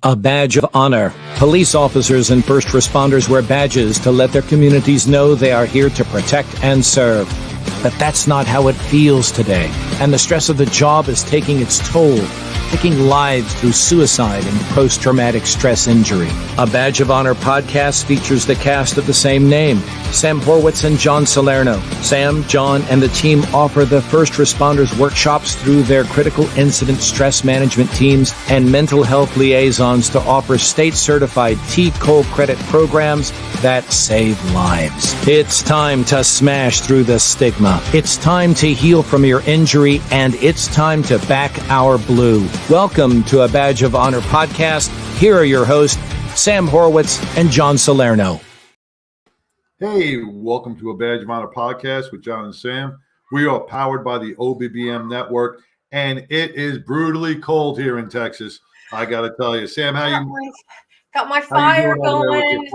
A badge of honor. Police officers and first responders wear badges to let their communities know they are here to protect and serve. But that's not how it feels today, and the stress of the job is taking its toll, taking lives through suicide and post-traumatic stress injury. A Badge of Honor podcast features the cast of the same name, Sam Horwitz and John Salerno. Sam, John, and the team offer the first responders workshops through their critical incident stress management teams and mental health liaisons to offer state-certified T-Cole credit programs that save lives. It's time to smash through the stigma. It's time to heal from your injury, and it's time to back our blue. Welcome to A Badge of Honor podcast. Here are your hosts, Sam Horwitz and John Salerno. Hey, welcome to A Badge of Honor podcast with John and Sam. We are powered by the OBBM network, and it is brutally cold here in Texas. I got to tell you, Sam, Got my fire going.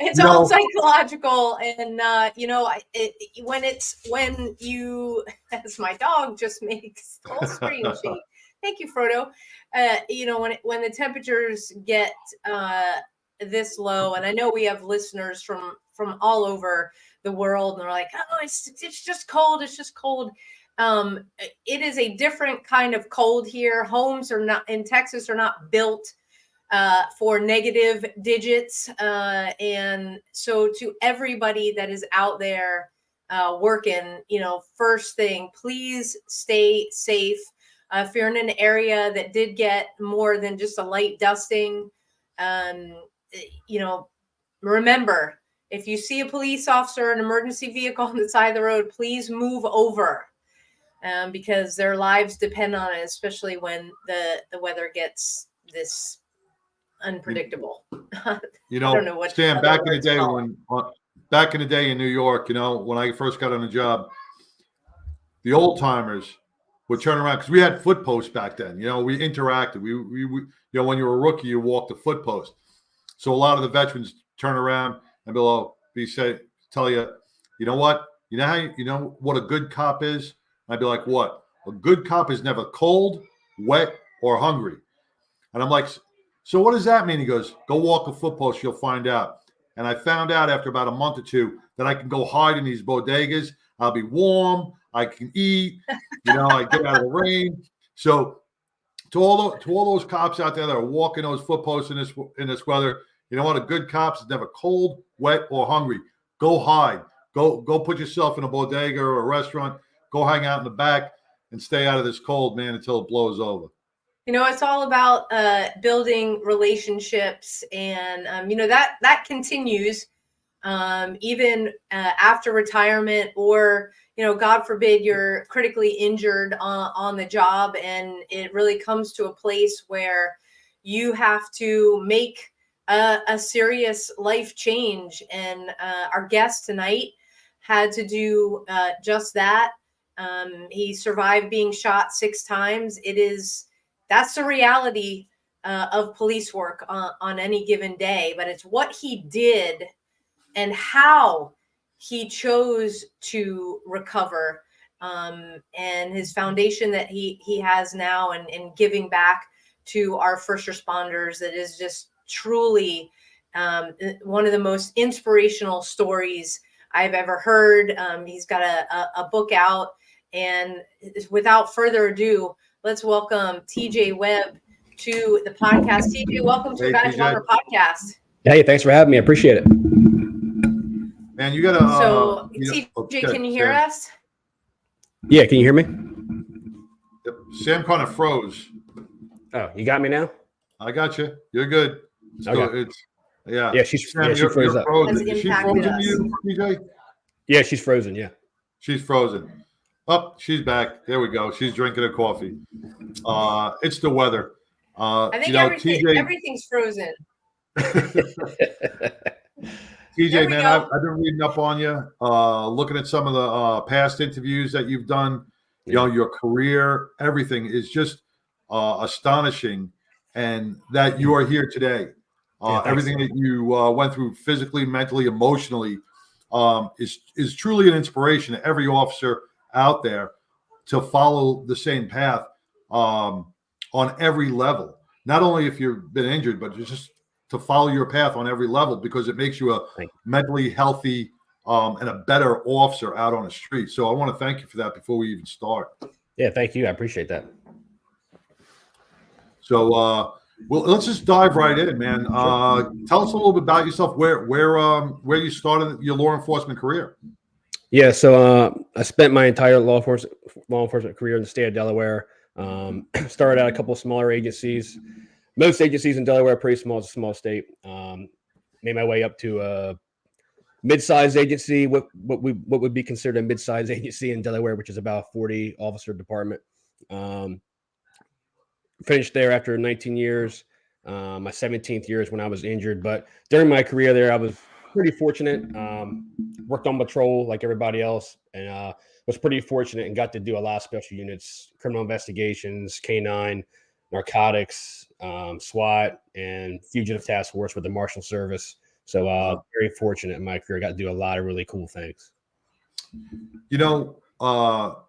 It's all psychological, and when you, as my dog just makes the whole screen shake. Thank you, Frodo. When the temperatures get this low, and I know we have listeners from all over the world, and they're like, "Oh, it's just cold. It's just cold." It is a different kind of cold here. Homes are not in Texas are not built for negative digits. And so to everybody that is out there working, first thing, please stay safe. If you're in an area that did get more than just a light dusting, remember, if you see a police officer, an emergency vehicle on the side of the road, please move over. Because their lives depend on it, especially when the weather gets this unpredictable. I don't know what. Stan, back in the day in New York, when I first got on the job, the old timers would turn around because we had foot posts back then. We interacted. We when you were a rookie, you walked the foot post. So a lot of the veterans turn around and tell you, you know what? You know what a good cop is? I'd be like, what? A good cop is never cold, wet, or hungry. And I'm like, so what does that mean? He goes, go walk a foot post, you'll find out. And I found out after about a month or two that I can go hide in these bodegas. I'll be warm. I can eat. I get out of the rain. So to all those cops out there that are walking those foot posts in this weather, you know what? A good cop is never cold, wet, or hungry. Go hide. Go put yourself in a bodega or a restaurant. Go hang out in the back and stay out of this cold, man, until it blows over. It's all about building relationships, and that continues even after retirement, or God forbid you're critically injured on the job, and it really comes to a place where you have to make a serious life change. And our guest tonight had to do just that. He survived being shot 6 times. That's the reality of police work on any given day, but it's what he did and how he chose to recover, and his foundation that he has now, and giving back to our first responders. That is just truly one of the most inspirational stories I've ever heard. He's got a book out. And without further ado, let's welcome TJ Webb to the podcast. TJ, welcome to the Badge of Honor podcast. Hey, thanks for having me. I appreciate it. Man, you got to. So, TJ, can you hear us? Yeah, can you hear me? Yep. Sam kind of froze. Oh, you got me now? I got you. You're good. Okay. Yeah, she froze up. Frozen. Is she frozen to you, TJ? Yeah, she's frozen. Yeah. She's frozen. Oh, she's back. There we go. She's drinking her coffee. It's the weather. I think everything's frozen. TJ, man, I've been reading up on you, looking at some of the past interviews that you've done. Your career, everything is just astonishing, and that you are here today. Everything that you went through physically, mentally, emotionally is truly an inspiration to every officer out there to follow the same path. on every level. Not only if you've been injured, but just to follow your path on every level, because it makes you a mentally healthy and a better officer out on the street. So I want to thank you for that before we even start. Yeah, thank you. I appreciate that. So, well, let's just dive right in, man. Tell us a little bit about yourself. Where you started your law enforcement career? Yeah, so I spent my entire law enforcement career in the state of Delaware. Started out a couple of smaller agencies. Most agencies in Delaware are pretty small. It's a small state. Made my way up to a mid-sized agency, what would be considered a mid-sized agency in Delaware, which is about a 40 officer department. Finished there after 19 years. My 17th year is when I was injured, but during my career there, I was pretty fortunate. Worked on patrol like everybody else, and was pretty fortunate and got to do a lot of special units, criminal investigations, K9, narcotics, SWAT, and Fugitive Task Force with the Marshals Service. So very fortunate in my career. I got to do a lot of really cool things. You know,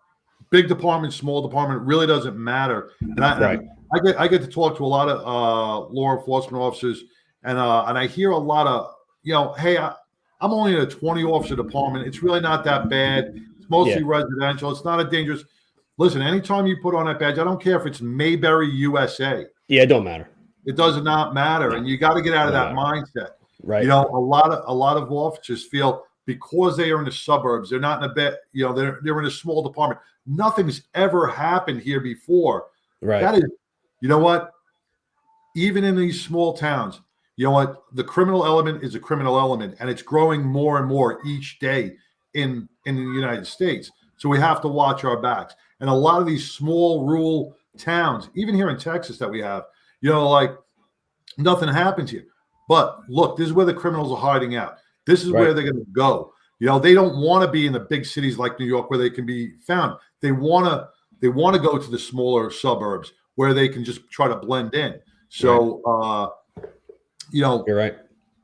big department, small department, really doesn't matter. And I get to talk to a lot of law enforcement officers, and I hear a lot of, hey, I'm only in a 20 officer department. It's really not that bad. It's mostly residential. It's not a dangerous. Listen, anytime you put on that badge, I don't care if it's Mayberry, USA. Yeah, it don't matter. It does not matter, and you got to get out of that mindset. Right. A lot of officers feel because they are in the suburbs, they're not in a bed. They're in a small department. Nothing's ever happened here before. Right. That is, you know what? Even in these small towns, you know what? The criminal element is a criminal element, and it's growing more and more each day in the United States. So we have to watch our backs. And a lot of these small rural towns, even here in Texas that we have, like nothing happens here. But look, this is where the criminals are hiding out. This is where they're going to go. They don't want to be in the big cities like New York where they can be found. They want to go to the smaller suburbs where they can just try to blend in. So, you're right.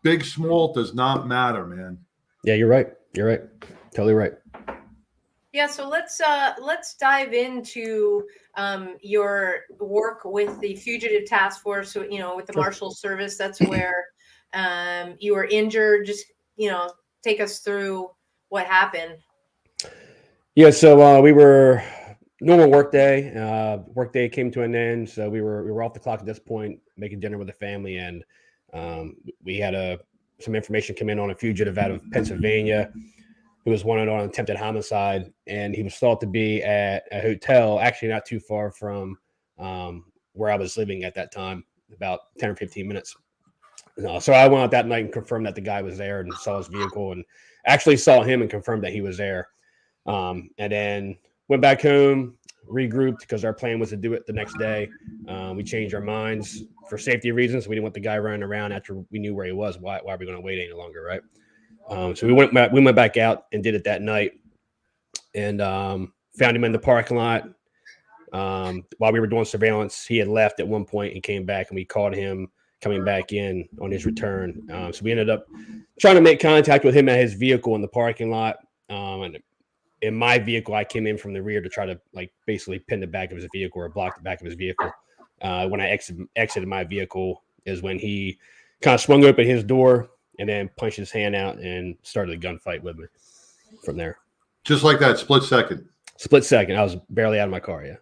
Big, small does not matter, man. Yeah, you're right. You're right. Totally right. Yeah, so let's dive into your work with the Fugitive Task Force. So, with the Marshals Service, that's where you were injured. Just take us through what happened. Yeah, so we were normal workday. Workday came to an end, so we were off the clock at this point, making dinner with the family, and we had some information come in on a fugitive out of Pennsylvania who was wanted on attempted homicide, and he was thought to be at a hotel, actually not too far from where I was living at that time, about 10 or 15 minutes. So I went out that night and confirmed that the guy was there and saw his vehicle, and actually saw him and confirmed that he was there. And then went back home, regrouped because our plan was to do it the next day. We changed our minds for safety reasons. We didn't want the guy running around after we knew where he was. Why are we going to wait any longer, right? So we went back out and did it that night, and found him in the parking lot. While we were doing surveillance, he had left at one point and came back, and we caught him coming back in on his return. So we ended up trying to make contact with him at his vehicle in the parking lot. And in my vehicle, I came in from the rear to try to basically pin the back of his vehicle or block the back of his vehicle. When I exited my vehicle is when he kind of swung open his door and then punched his hand out and started a gunfight with me from there. Just like that, split second. Split second. I was barely out of my car, yeah.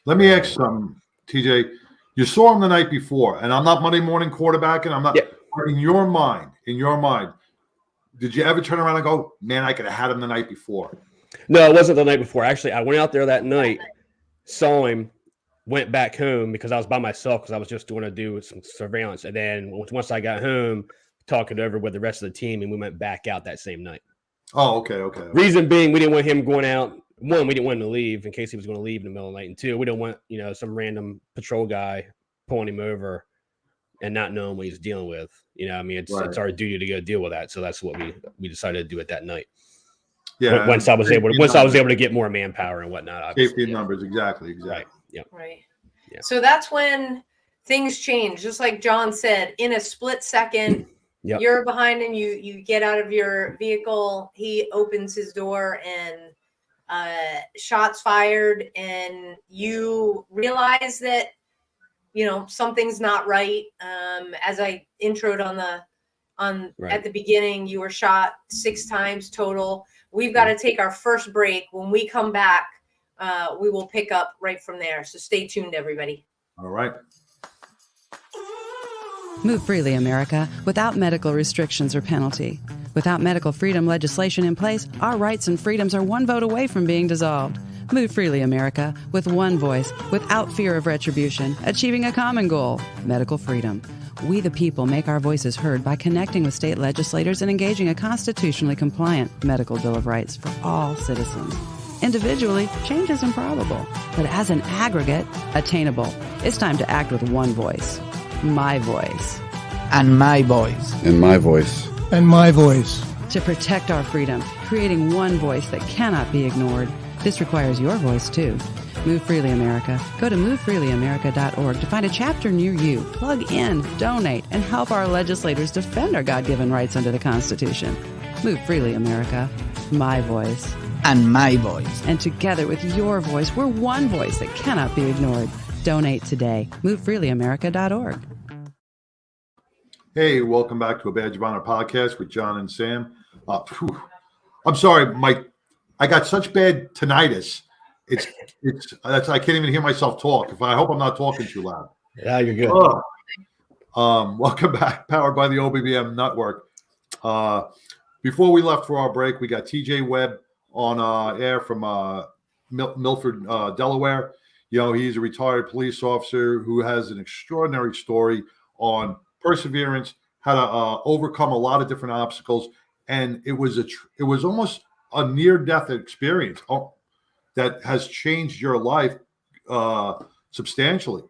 Let me ask something, TJ. You saw him the night before, and I'm not Monday morning quarterbacking. I'm not. Yeah. In your mind, did you ever turn around and go, man, I could have had him the night before? No, it wasn't the night before. Actually, I went out there that night, saw him, went back home because I was by myself because I was just going to do some surveillance. And then once I got home, talked it over with the rest of the team, and we went back out that same night. Oh, okay. Reason being, we didn't want him going out. One, we didn't want him to leave in case he was going to leave in the middle of the night. And two, we don't want, some random patrol guy pulling him over and not knowing what he's dealing with. It's our duty to go deal with that. So that's what we decided to do it that night. Yeah. Once I was able to get more manpower and whatnot. Safety in numbers. Exactly. Right. Yeah. Right. Yeah. So that's when things change. Just like John said, in a split second, yep. You're behind him. You get out of your vehicle. He opens his door and shots fired, and you realize that something's not right. As I introed at the beginning, you were shot 6 times total. We've got to take our first break. When we come back, we will pick up right from there. So stay tuned, everybody. All right. Move freely, America, without medical restrictions or penalty. Without medical freedom legislation in place, our rights and freedoms are one vote away from being dissolved. Move freely, America, with one voice, without fear of retribution, achieving a common goal, medical freedom. We the people make our voices heard by connecting with state legislators and engaging a constitutionally compliant medical Bill of Rights for all citizens. Individually, change is improbable, but as an aggregate, attainable. It's time to act with one voice. My voice. And my voice. And my voice. And my voice. To protect our freedom, creating one voice that cannot be ignored. This requires your voice, too. Move Freely America. Go to movefreelyamerica.org to find a chapter near you. Plug in, donate, and help our legislators defend our God-given rights under the Constitution. Move Freely America. My voice. And my voice. And together with your voice, we're one voice that cannot be ignored. Donate today. MoveFreelyAmerica.org. Hey, welcome back to a Badge of Honor podcast with John and Sam. I'm sorry, Mike. I got such bad tinnitus. I can't even hear myself talk. I hope I'm not talking too loud. Yeah, you're good. Welcome back, powered by the OBBM Network. Before we left for our break, we got TJ Webb on air from Milford, Delaware. He's a retired police officer who has an extraordinary story on perseverance, how to overcome a lot of different obstacles, and it was almost a near-death experience that has changed your life substantially.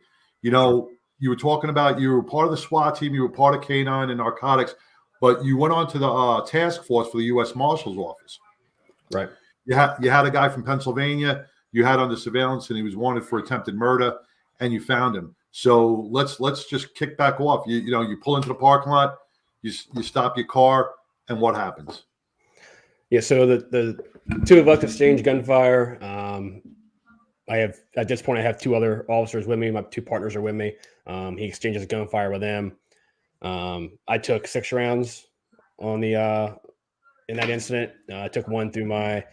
You were talking about you were part of the SWAT team, you were part of K9 and Narcotics, but you went on to the task force for the U.S. Marshals Office. Right. You had a guy from Pennsylvania you had under surveillance, and he was wanted for attempted murder, and you found him. So let's just kick back off. You pull into the parking lot, you stop your car, and what happens? Yeah, so the two of us exchanged gunfire. At this point I have 2 other officers with me. My 2 partners are with me. He exchanges gunfire with them. I took 6 rounds on in that incident. I took 1 through my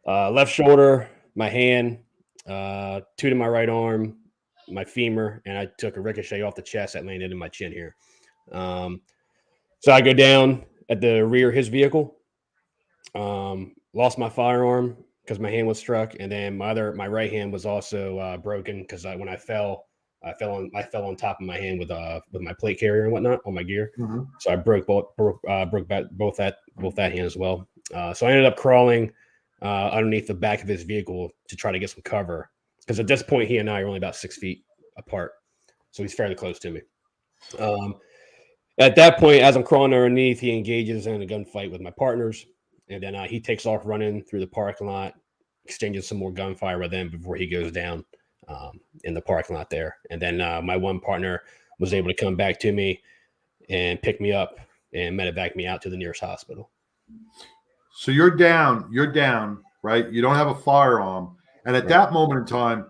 left shoulder, my hand, 2 to my right arm, my femur, and I took a ricochet off the chest that landed in my chin here. So I go down at the rear of his vehicle. Lost my firearm because my hand was struck, and then my right hand was also broken because when I fell on top of my hand with my plate carrier and whatnot on my gear. Mm-hmm. So I broke both that hand as well. So I ended up crawling underneath the back of his vehicle to try to get some cover, because at this point he and I are only about 6 feet apart, so he's fairly close to me. At that point, as I'm crawling underneath, he engages in a gunfight with my partners. And then he takes off running through the parking lot, exchanges some more gunfire with them before he goes down in the parking lot there. And then my one partner was able to come back to me and pick me up and medevac me out to the nearest hospital. So you're down, right? You don't have a firearm. And at that moment in time,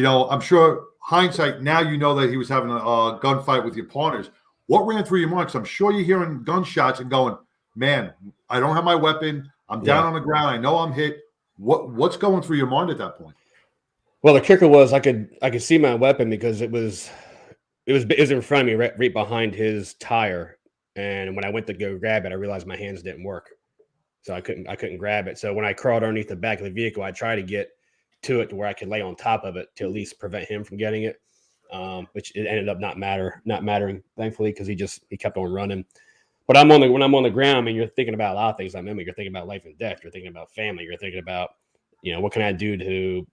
I'm sure hindsight, now you know that he was having a gunfight with your partners. What ran through your mind? Because I'm sure you're hearing gunshots and going, man, I don't have my weapon. I'm down on the ground. I know I'm hit. What's going through your mind at that point? Well, the kicker was I could see my weapon because it was in front of me, right behind his tire. And when I went to go grab it, I realized my hands didn't work, so I couldn't grab it. So when I crawled underneath the back of the vehicle, I tried to get to it to where I could lay on top of it to at least prevent him from getting it, which it ended up not mattering, thankfully, because he kept on running. But when I'm on the ground, I mean, you're thinking about a lot of things. I mean, you're thinking about life and death. You're thinking about family. You're thinking about, what can I do to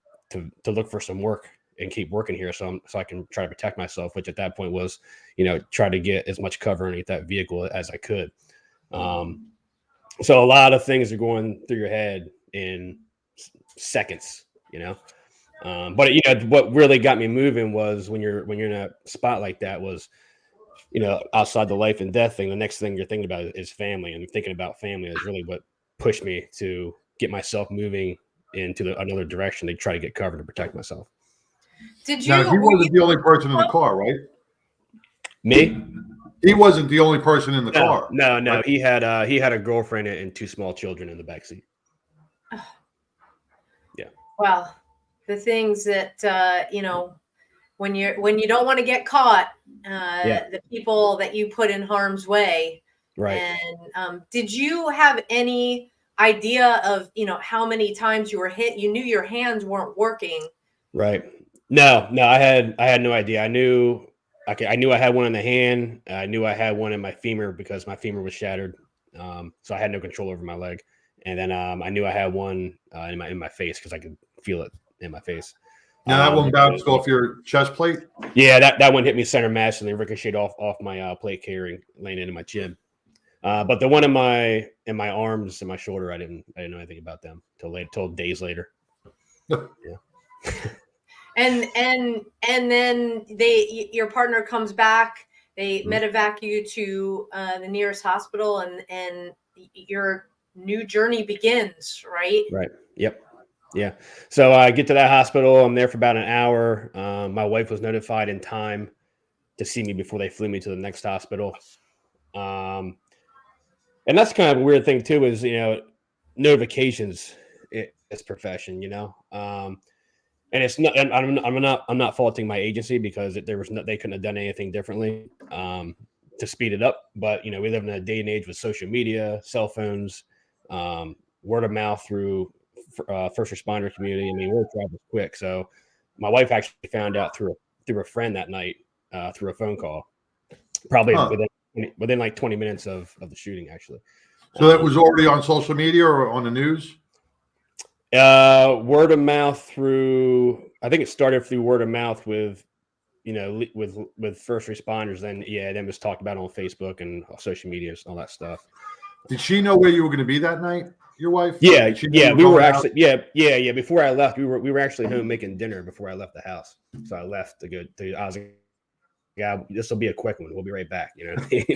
look for some work and keep working here so I can try to protect myself, which at that point was, try to get as much cover underneath that vehicle as I could. So a lot of things are going through your head in seconds, But what really got me moving was when you're in a spot like that was, outside the life and death thing, the next thing you're thinking about is family, and thinking about family is really what pushed me to get myself moving into another direction to try to get cover to protect myself. Did Now, you? he Were you? wasn't the only person in the car, right? Me? He wasn't the only person in the car. No. Right? He had a girlfriend and 2 small children in the backseat. Yeah. Well, the things that when you don't want to get caught, the people that you put in harm's way. Right. And did you have any idea of how many times you were hit? You knew your hands weren't working. Right. No. I had no idea. I knew I had one in the hand. I knew I had one in my femur because my femur was shattered. So I had no control over my leg. And then I knew I had one in my face because I could feel it in my face. Now, that one bounced off your chest plate? Yeah, that one hit me center mass and then ricocheted off my plate carrying, laying into my chin. But the one in my arms and my shoulder, I didn't know anything about them till days later. Yeah. And then your partner comes back. They medevac you to the nearest hospital, and your new journey begins, right? Right. Yep. Yeah. So I get to that hospital. I'm there for about an hour. My wife was notified in time to see me before they flew me to the next hospital. And that's kind of a weird thing too, is, notifications, it's profession, and it's not, and I'm not faulting my agency because they couldn't have done anything differently, to speed it up. But, we live in a day and age with social media, cell phones, word of mouth through first responder community. I mean, word travels quick. So my wife actually found out through a friend that night, through a phone call, probably within like 20 minutes of the shooting, actually. So that was already on social media or on the news? Word of mouth through, I think it started through word of mouth with first responders. Then it was talked about on Facebook and social media and all that stuff. Did she know where you were going to be that night? Your wife? Yeah. We were actually, out? Before I left, we were actually home making dinner before I left the house. So I left I was like, yeah, this will be a quick one. We'll be right back.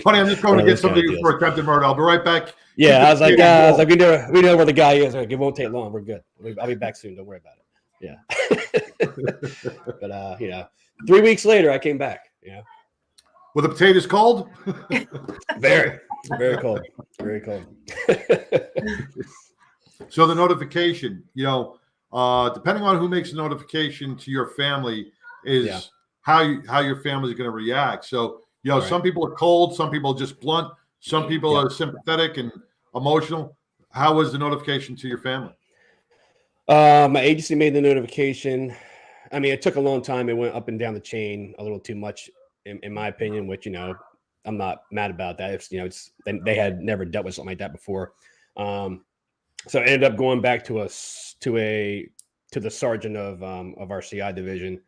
Funny, I'm just going to get somebody for attempted murder. I'll be right back. Yeah, I was like, we know where the guy is. Like, it won't take long. We're good. I'll be back soon. Don't worry about it. Yeah. But 3 weeks later, I came back. Were the potatoes cold? Very, very cold. Very cold. So the notification, depending on who makes the notification to your family is how your family is going to react. So, Right. Some people are cold, some people are just blunt, some people are sympathetic and emotional. How was the notification to your family? My agency made the notification. I mean, it took a long time. It went up and down the chain a little too much, in my opinion, which, I'm not mad about that. It's they had never dealt with something like that before. So I ended up going back to the sergeant of our CI division,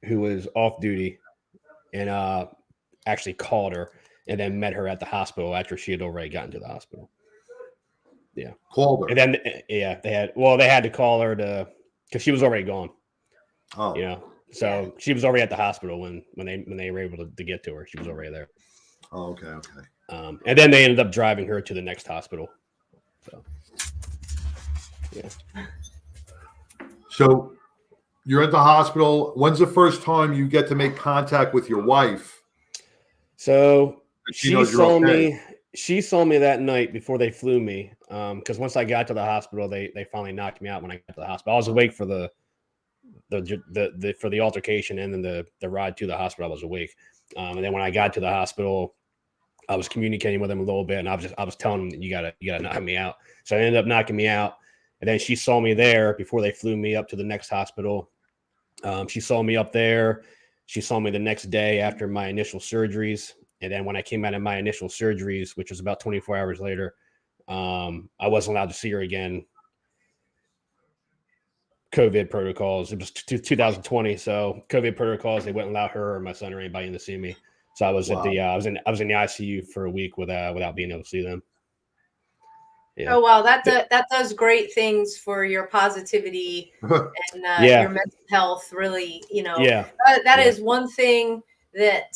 who was off duty, and actually called her and then met her at the hospital after she had already gotten to the hospital. Yeah. Called her. And then, they had to call her because she was already gone. Oh. So she was already at the hospital when they were able to get to her. She was already there. Oh, okay. And then they ended up driving her to the next hospital. So, yeah. So you're at the hospital. When's the first time you get to make contact with your wife? So She knows you're okay. She saw me that night before they flew me. Because once I got to the hospital, they finally knocked me out when I got to the hospital. I was awake for the altercation, and then the ride to the hospital. I was awake. And then when I got to the hospital, I was communicating with them a little bit, and I was telling them, you gotta knock me out. So they ended up knocking me out. And then she saw me there before they flew me up to the next hospital. She saw me up there. She saw me the next day after my initial surgeries. And then when I came out of my initial surgeries, which was about 24 hours later, I wasn't allowed to see her again. COVID protocols. It was 2020, so COVID protocols. They wouldn't allow her or my son or anybody in to see me. So I was I was in the ICU for a week without being able to see them. Yeah. Oh wow, that does great things for your positivity and your mental health. Really, that is one thing that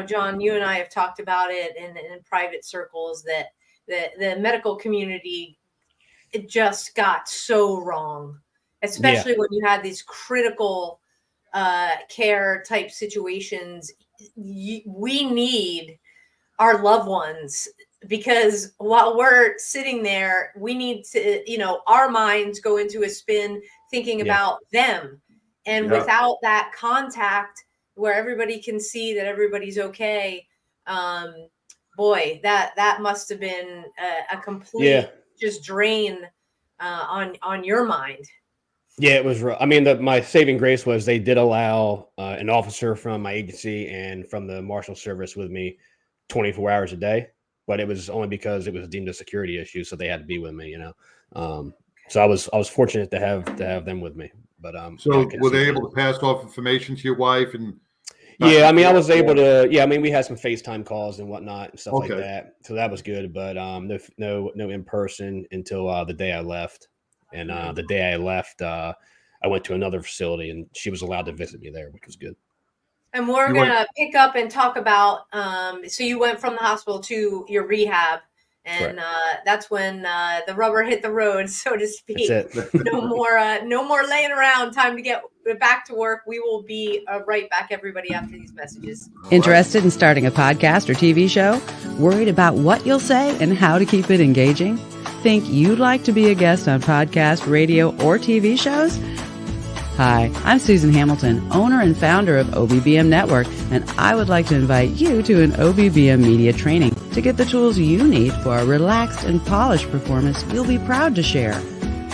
John, you and I have talked about it in private circles, that the medical community, it just got so wrong, especially when you had these critical care type situations, we need our loved ones, because while we're sitting there, we need to, our minds go into a spin thinking about them. And without that contact where everybody can see that everybody's okay, boy, that must have been a complete just drain on your mind. Yeah, it was rough. I mean, my saving grace was they did allow an officer from my agency and from the Marshal Service with me 24 hours a day, but it was only because it was deemed a security issue, so they had to be with me, So I was fortunate to have them with me. But so were they able to pass off information to your wife? And I mean, I was able to. Yeah, I mean, we had some FaceTime calls and whatnot and stuff like that, so that was good. But no in person until the day I left. And the day I left, I went to another facility, and she was allowed to visit me there, which was good. And we're going to pick up and talk about, so you went from the hospital to your rehab, and that's when the rubber hit the road, so to speak. That's it. No more laying around. Time to get back to work. We will be right back, everybody, after these messages. Interested in starting a podcast or TV show? Worried about what you'll say and how to keep it engaging? Think you'd like to be a guest on podcast, radio, or TV shows? Hi, I'm Susan Hamilton, owner and founder of OBBM Network, and I would like to invite you to an OBBM media training to get the tools you need for a relaxed and polished performance we'll be proud to share.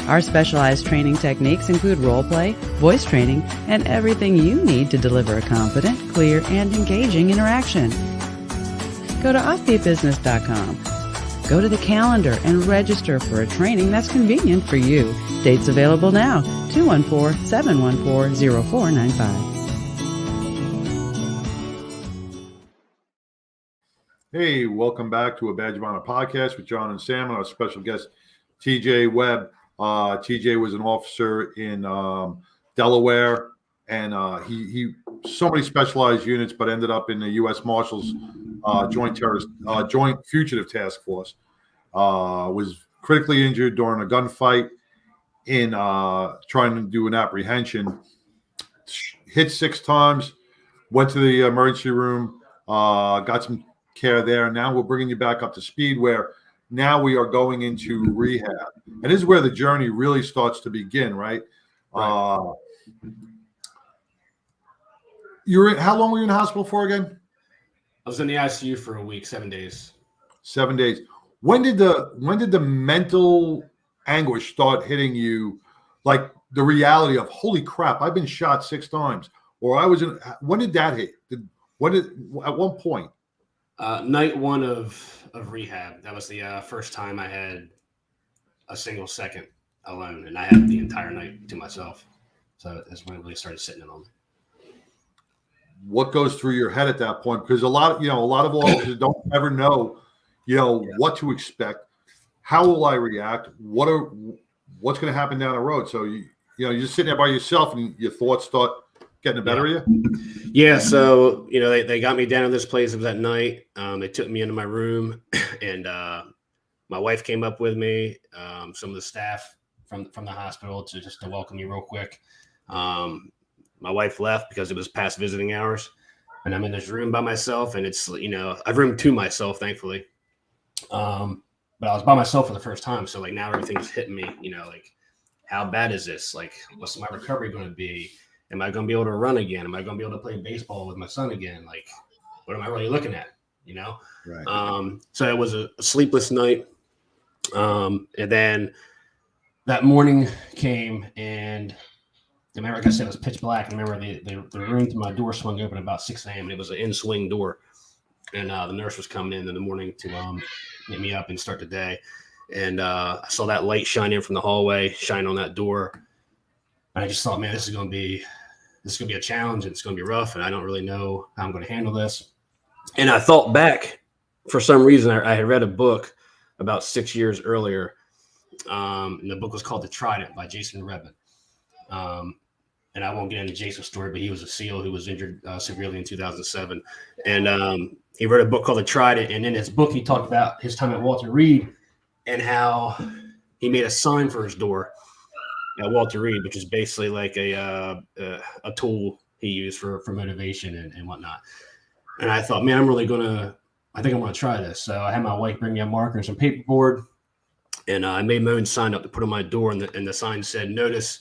Our specialized training techniques include role play, voice training, and everything you need to deliver a confident, clear, and engaging interaction. Go to offbeatbusiness.com. Go to the calendar and register for a training that's convenient for you. Dates available now, 214-714-0495. Hey, welcome back to a Badge of Honor podcast with John and Sam and our special guest, TJ Webb. TJ was an officer in Delaware, and he so many specialized units, but ended up in the U.S. Marshals Joint Fugitive Task Force. Was critically injured during a gunfight in trying to do an apprehension. Hit 6 times, went to the emergency room, got some care there, and now we're bringing you back up to speed where now we are going into rehab. And this is where the journey really starts to begin, right? How long were you in the hospital for again? I was in the ICU for a week, 7 days. 7 days. When did the mental anguish start hitting you, like the reality of, holy crap, I've been shot 6 times, or when did that hit? At what point? Night 1 of rehab. That was the first time I had a single second alone, and I had the entire night to myself. So that's when it really started sitting in on me. What goes through your head at that point? Because a lot of officers don't ever know, what to expect. How will I react? What's going to happen down the road? So you're just sitting there by yourself, and your thoughts start getting the better of you. Yeah. So they got me down to this place. It was at night. They took me into my room, and my wife came up with me. Some of the staff from the hospital to welcome me real quick. My wife left because it was past visiting hours, and I'm in this room by myself, and it's, I've roomed to myself, thankfully. But I was by myself for the first time. So like now everything's hitting me, like, how bad is this? Like, what's my recovery going to be? Am I going to be able to run again? Am I going to be able to play baseball with my son again? Like, what am I really looking at? Right. So it was a sleepless night. And then that morning came, and remember, like I said, it was pitch black. And remember, the room to my door swung open about 6 a.m. and it was an in-swing door. And the nurse was coming in the morning to get me up and start the day. And I saw that light shine in from the hallway, shine on that door. And I just thought, man, this is going to be a challenge. And it's going to be rough. And I don't really know how I'm going to handle this. And I thought back, for some reason, I had read a book about 6 years earlier. And the book was called The Trident by Jason Redman. And I won't get into Jason's story, but he was a SEAL who was injured severely in 2007. And he wrote a book called The Trident. And in his book, he talked about his time at Walter Reed and how he made a sign for his door at Walter Reed, which is basically like a tool he used for motivation and whatnot. And I thought, man, I think I'm going to try this. So I had my wife bring me a marker and some paperboard, and I made my own sign up to put on my door. And the sign said, "Notice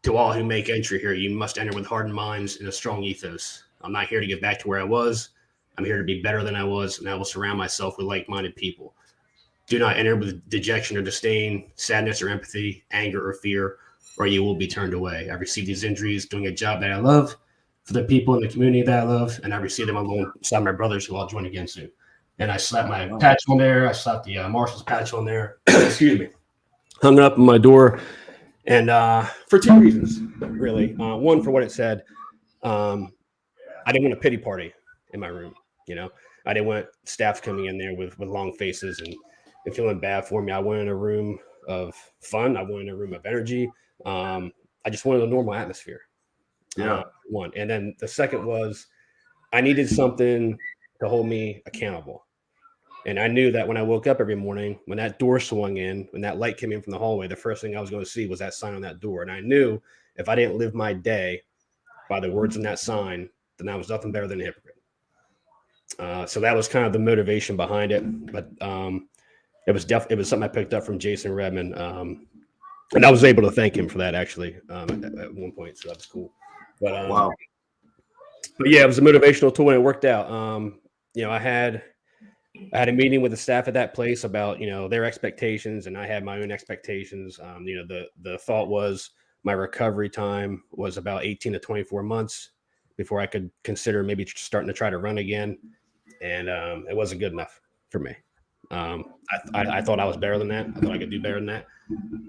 to all who make entry here, you must enter with hardened minds and a strong ethos. I'm not here to get back to where I was. I'm here to be better than I was, and I will surround myself with like-minded people. Do not enter with dejection or disdain, sadness or empathy, anger or fear, or you will be turned away. I received these injuries doing a job that I love for the people in the community that I love, and I received them alongside my brothers who I'll join again soon." And I slapped my patch on there. I slapped the Marshals patch on there. Excuse me. Hung it up on my door, and for two reasons, really. One, for what it said. I didn't want a pity party in my room. I didn't want staff coming in there with long faces and feeling bad for me. I wanted a room of fun. I wanted a room of energy. I just wanted a normal atmosphere. Yeah. One. And then the second was I needed something to hold me accountable. And I knew that when I woke up every morning, when that door swung in, when that light came in from the hallway, the first thing I was going to see was that sign on that door. And I knew if I didn't live my day by the words in that sign, then I was nothing better than a hypocrite. So that was kind of the motivation behind it. But it was something I picked up from Jason Redmond. And I was able to thank him for that, actually, at one point. So that was cool. But Wow. But yeah, it was a motivational tool and it worked out. I had a meeting with the staff at that place about, their expectations, and I had my own expectations. The thought was my recovery time was about 18 to 24 months before I could consider maybe starting to try to run again. And it wasn't good enough for me. I thought I was better than that. I thought I could do better than that.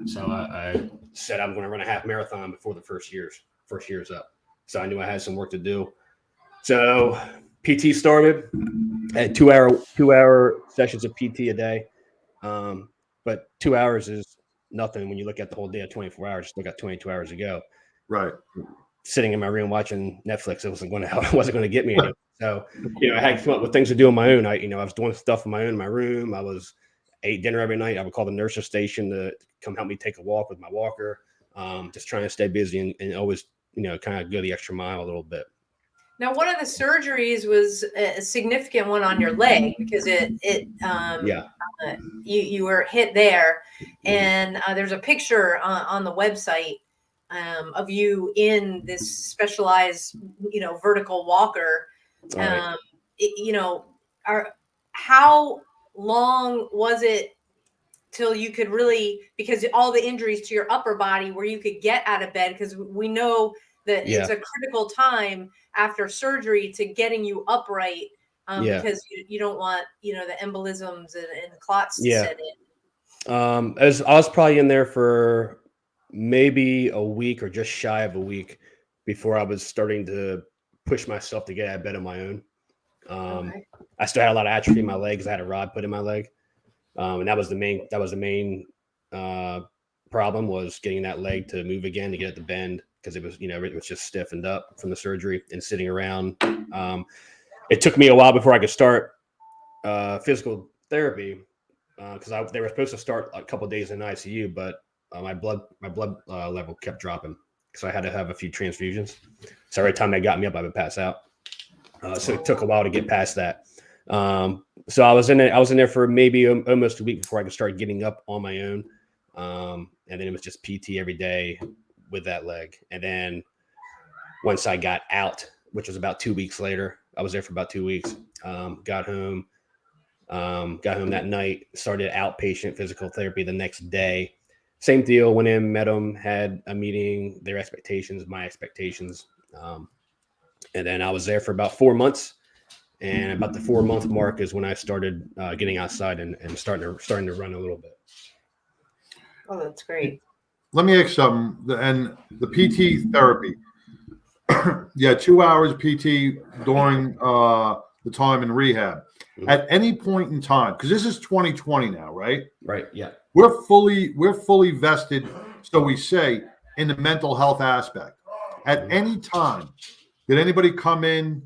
So I said I'm going to run a half marathon before the first year's up. So I knew I had some work to do. So PT started at 2 hour sessions of PT a day. But 2 hours is nothing when you look at the whole day of 24 hours. Still got 22 hours to go. Right. Sitting in my room watching Netflix, it wasn't going to get me anywhere. So, I had to come up with things to do on my own. I was doing stuff on my own in my room. I ate dinner every night. I would call the nurse's station to come help me take a walk with my walker. Just trying to stay busy and always, kind of go the extra mile a little bit. Now, one of the surgeries was a significant one on your leg because you were hit there, and there's a picture on the website of you in this specialized, vertical walker. Right. How long was it till you could really, because all the injuries to your upper body, where you could get out of bed? Because we know that it's a critical time after surgery to getting you upright, because you don't want, the embolisms and clots to set in. I was probably in there for maybe a week or just shy of a week before I was starting to push myself to get out of bed on my own. I still had a lot of atrophy in my legs. I had a rod put in my leg. And that was the main problem, was getting that leg to move again, to get it to bend, because it was just stiffened up from the surgery and sitting around. It took me a while before I could start physical therapy, because they were supposed to start a couple of days in ICU, but my blood level kept dropping, so I had to have a few transfusions. So every time they got me up, I would pass out. So it took a while to get past that. So I was in there for maybe almost a week before I could start getting up on my own. And then it was just PT every day with that leg. And then once I got out, which was about 2 weeks later, I was there for about 2 weeks. Got home that night, started outpatient physical therapy the next day. Same deal, went in, met them, had a meeting, their expectations, my expectations. And then I was there for about 4 months. And about the 4 month mark is when I started getting outside and starting to run a little bit. Oh, that's great. Let me ask something. And the PT therapy, 2 hours PT during the time in rehab. Mm-hmm. At any point in time, because this is 2020 now, right? Right. Yeah. We're fully vested, so we say, in the mental health aspect. At any time, did anybody come in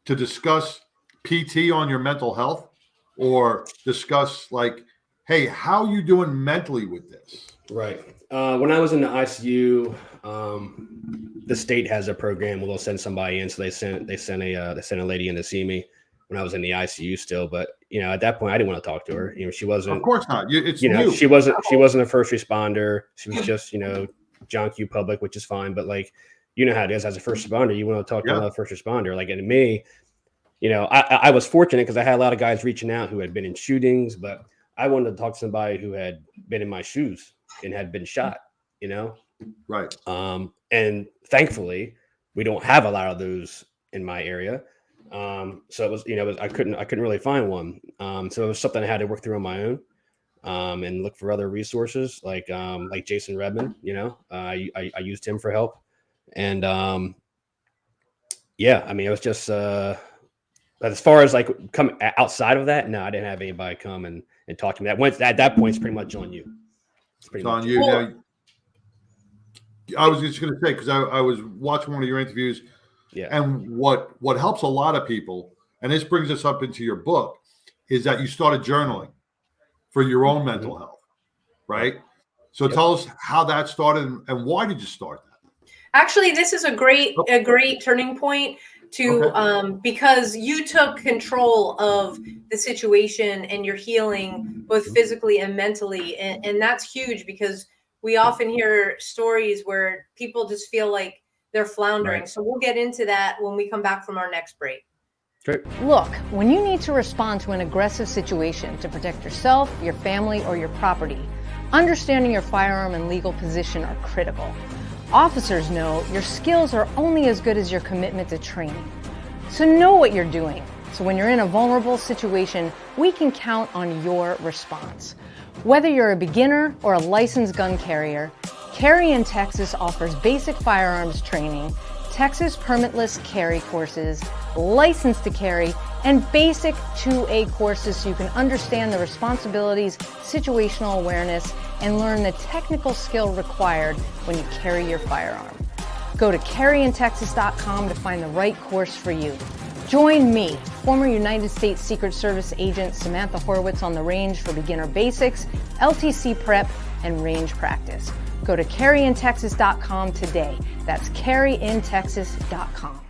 to discuss PT on your mental health, or discuss like, hey, how you doing mentally with this? Right. When I was in the ICU, The state has a program where they'll send somebody in. So they sent a lady in to see me when I was in the ICU still. But at that point, I didn't want to talk to her. She wasn't. Of course not. It's new. new. She wasn't a first responder. She was just John Q. Public, which is fine. But like how it is as a first responder, you want to talk to another first responder. Like, and me, I was fortunate because I had a lot of guys reaching out who had been in shootings, but I wanted to talk to somebody who had been in my shoes and had been shot. Right. And thankfully, we don't have a lot of those in my area. So it was, I couldn't really find one. So it was something I had to work through on my own, and look for other resources like Jason Redman. I used him for help, and it was just. But as far as like come outside of that, no, I didn't have anybody come and talk to me. At that point, it's pretty much on you. It's on you. Now, I was just going to say, because I was watching one of your interviews, and what helps a lot of people, and this brings us up into your book, is that you started journaling for your own mental health, right? So tell us how that started and why did you start that? Actually, this is a great turning point because you took control of the situation and your healing both physically and mentally, and that's huge because we often hear stories where people just feel like they're floundering. Right. So we'll get into that when we come back from our next break. Great. Look, when you need to respond to an aggressive situation to protect yourself, your family, or your property, understanding your firearm and legal position are critical. Officers know your skills are only as good as your commitment to training. So know what you're doing. So when you're in a vulnerable situation, we can count on your response. Whether you're a beginner or a licensed gun carrier, Carry in Texas offers basic firearms training, Texas permitless carry courses, license to carry, and basic 2A courses so you can understand the responsibilities, situational awareness, and learn the technical skill required when you carry your firearm. Go to carryintexas.com to find the right course for you. Join me, former United States Secret Service agent Samantha Horwitz, on the range for beginner basics, LTC prep, and range practice. Go to carryintexas.com today. That's carryintexas.com.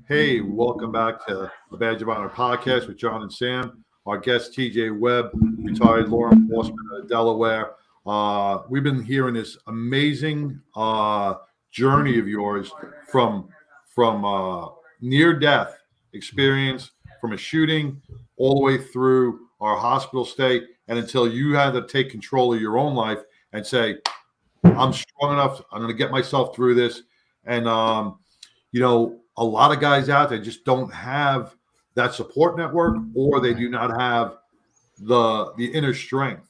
Hey, welcome back to the Badge of Honor podcast with John and Sam. Our guest, TJ Webb, retired law enforcement out of Delaware. We've been hearing this amazing journey of yours from near-death experience, from a shooting all the way through our hospital stay, and until you had to take control of your own life and say, I'm strong enough, I'm going to get myself through this. And, a lot of guys out there just don't have that support network, or they do not have the inner strength,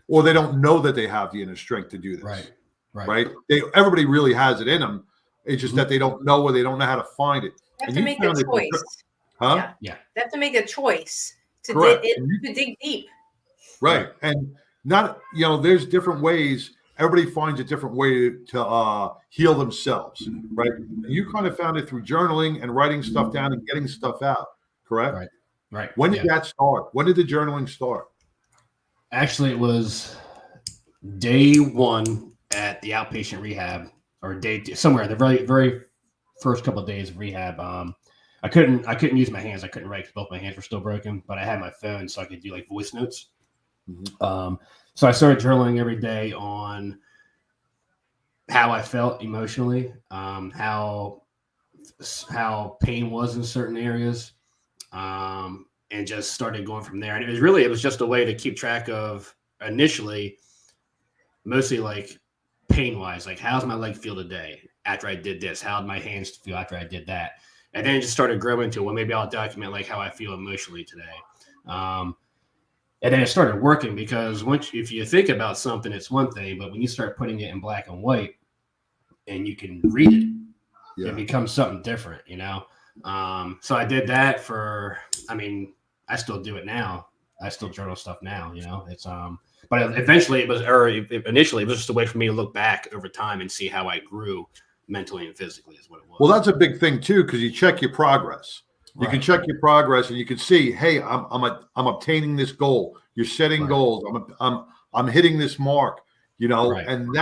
or they don't know that they have the inner strength to do this. Right. Everybody really has it in them. It's just that they don't know, or they don't know how to find it. You have to make a choice. Yeah. They have to make a choice to dig deep. Right. And not, there's different ways. Everybody finds a different way to heal themselves, right? And you kind of found it through journaling and writing stuff down and getting stuff out, correct? Right. When did that start? When did the journaling start? Actually, it was day one at the outpatient rehab, or day two, somewhere the very, very first couple of days of rehab. I couldn't use my hands. I couldn't write because both my hands were still broken, but I had my phone so I could do like voice notes. Mm-hmm. So I started journaling every day on how I felt emotionally, how pain was in certain areas, and just started going from there. And it was just a way to keep track of, initially, mostly like pain wise, like how's my leg feel today after I did this? How did my hands feel after I did that? And then it just started growing to, well, maybe I'll document like how I feel emotionally today. And then it started working, because if you think about something, it's one thing, but when you start putting it in black and white and you can read it, it becomes something different, So I did that I still do it now. I still journal stuff now, it's, but initially it was just a way for me to look back over time and see how I grew mentally and physically is what it was. Well, that's a big thing too, because you check your progress. You can check your progress, and you can see, hey, I'm obtaining this goal. You're setting goals. I'm hitting this mark, and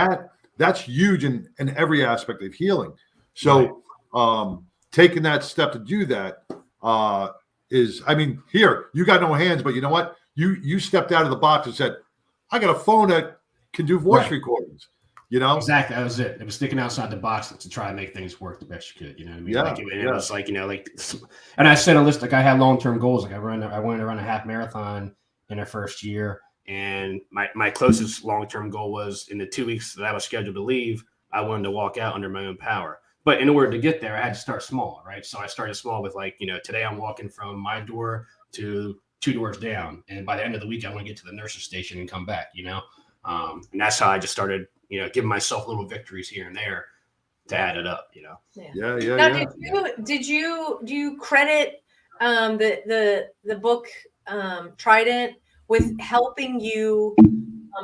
That's huge in every aspect of healing. So taking that step to do that is, I mean, here, you got no hands, but you know what? You stepped out of the box and said, I got a phone that can do voice recordings. You know? Exactly. That was it. It was sticking outside the box to try and make things work the best you could. You know what I mean? Yeah. Like, it was like, you know, like, and I set a list, like I had long-term goals. Like I wanted to run a half marathon in the first year. And my closest long-term goal was in the 2 weeks that I was scheduled to leave, I wanted to walk out under my own power. But in order to get there, I had to start small, right? So I started small with like, you know, today I'm walking from my door to 2 doors down. And by the end of the week, I want to get to the nurse's station and come back, you know? And that's how I just started, you know, giving myself little victories here and there to add it up, you know? Now, do you credit the book Trident with helping you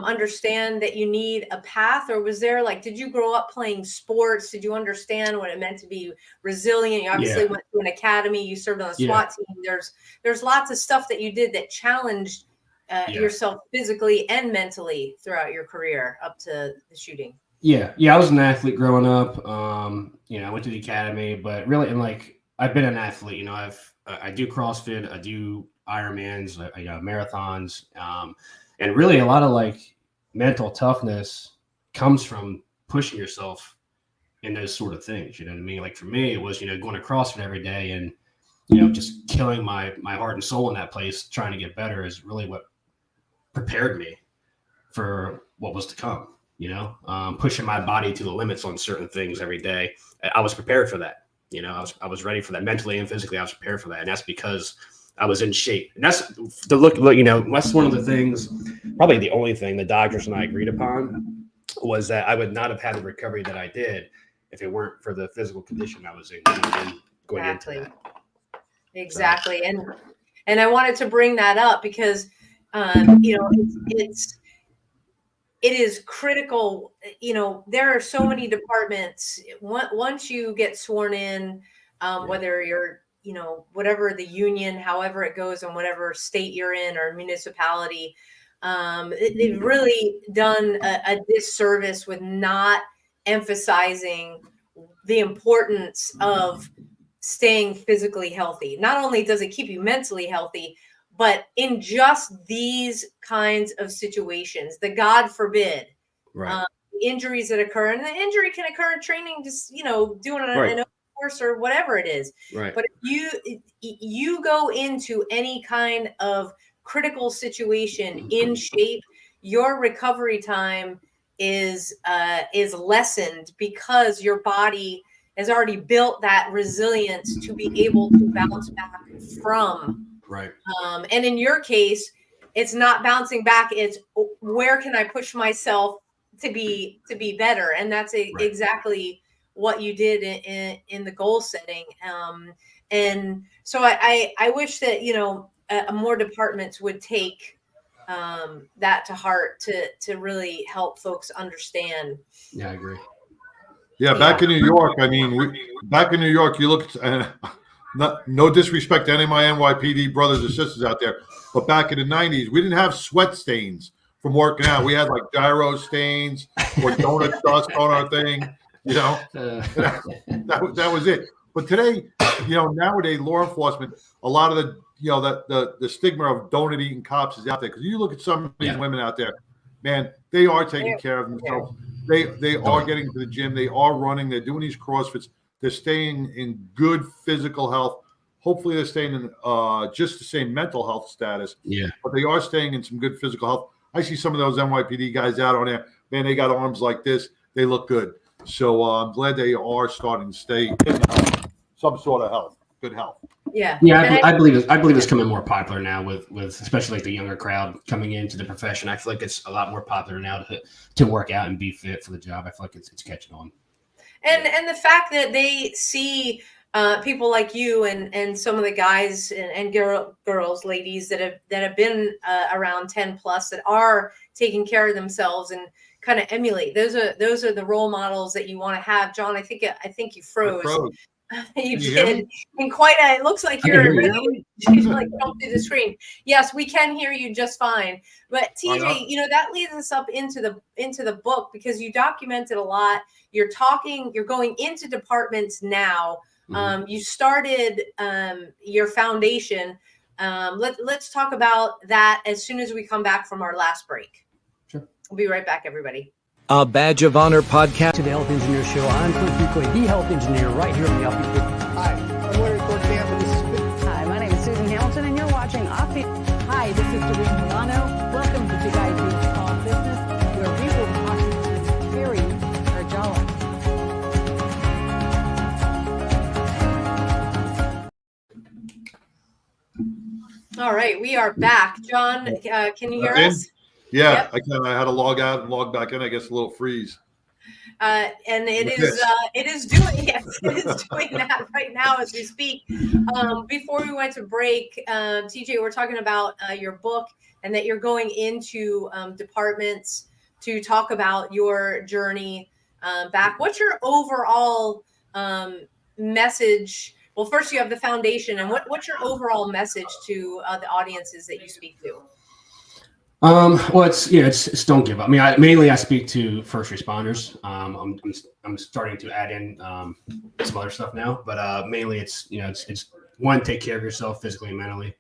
understand that you need a path, or was there like, did you grow up playing sports? Did you understand what it meant to be resilient? You obviously went to an academy, you served on the SWAT team. There's lots of stuff that you did that challenged yourself physically and mentally throughout your career up to the shooting. Yeah. I was an athlete growing up. You know, I went to the academy, but really, and like, I've been an athlete, you know, I do CrossFit, I do Ironmans, I marathons. And really a lot of like mental toughness comes from pushing yourself in those sort of things. You know what I mean? Like for me, it was, you know, going to CrossFit every day and, you know, just killing my heart and soul in that place, trying to get better is really what prepared me for what was to come, you know, pushing my body to the limits on certain things every day. I was prepared for that. You know, I was ready for that mentally and physically. I was prepared for that. And that's because I was in shape. And that's the look, you know, that's one of the things, probably the only thing the doctors and I agreed upon was that I would not have had the recovery that I did if it weren't for the physical condition I was in going into that. Exactly. So. And I wanted to bring that up because, you know, it is critical. You know, there are so many departments. Once you get sworn in, whether you're, you know, whatever the union, however it goes in whatever state you're in or municipality, they've really done a disservice with not emphasizing the importance of staying physically healthy. Not only does it keep you mentally healthy, but in just these kinds of situations, the God forbid, injuries that occur, and the injury can occur in training, just, you know, doing an course or whatever it is. Right. But if you go into any kind of critical situation in shape, your recovery time is lessened because your body has already built that resilience to be able to bounce back from. Right. And in your case, it's not bouncing back. It's where can I push myself to be better? And that's exactly what you did in the goal setting. And so I wish that, you know, more departments would take that to heart to really help folks understand. Yeah, I agree. Yeah, back in New York, I mean, back in New York, you look at, no disrespect to any of my NYPD brothers or sisters out there, but back in the 90s, we didn't have sweat stains from working out. We had like gyro stains or donut dust on our thing, you know. That was it. But today, you know, nowadays, law enforcement, a lot of the, you know, the stigma of donut eating cops is out there. Because you look at some of these women out there, man, they are taking care of themselves. They are getting to the gym. They are running. They're doing these CrossFits. They're staying in good physical health. Hopefully they're staying in just the same mental health status. Yeah. But they are staying in some good physical health. I see some of those NYPD guys out on there. Man, they got arms like this. They look good. So I'm glad they are starting to stay in some sort of health, good health. Yeah. Yeah, I believe it's coming more popular now with especially like the younger crowd coming into the profession. I feel like it's a lot more popular now to work out and be fit for the job. I feel like it's catching on. And the fact that they see people like you and some of the guys and girls, ladies that have been around 10 plus that are taking care of themselves and kind of emulate. Those are the role models that you want to have. John, I think you froze. You you hear did me? in quite a. It looks like I can you're hear you. really she's like jumped through the screen. Yes, we can hear you just fine. But Right TJ, on. you know that leads us up into the book because you documented a lot. You're going into departments now. You started your foundation. Let's talk about that as soon as we come back from our last break. Sure. We'll be right back, everybody. A Badge of Honor podcast. To the Health Engineer Show. I'm Clint Ducoy, the Health Engineer, right here on the Offbeat. Hi, I'm Larry Cortamp, this is Hi, my name is Susan Hamilton, and you're watching Offbeat. Hi, this is Doreen Milano. Welcome to Big Ideas Small Business, where we will talk to Terry Arjala. All right, we are back. John, can you hear us? Yeah, Yep. I can. I had to log out and log back in. I guess a little freeze. And it Like is this. it is doing yes, it is doing that right now as we speak. Before we went to break, TJ, we're talking about your book and that you're going into departments to talk about your journey back. What's your overall message? Well, first you have the foundation, and what's your overall message to the audiences that you speak to? Well, it's don't give up. I mean, I speak to first responders. I'm starting to add in some other stuff now, but mainly it's one, take care of yourself physically and mentally.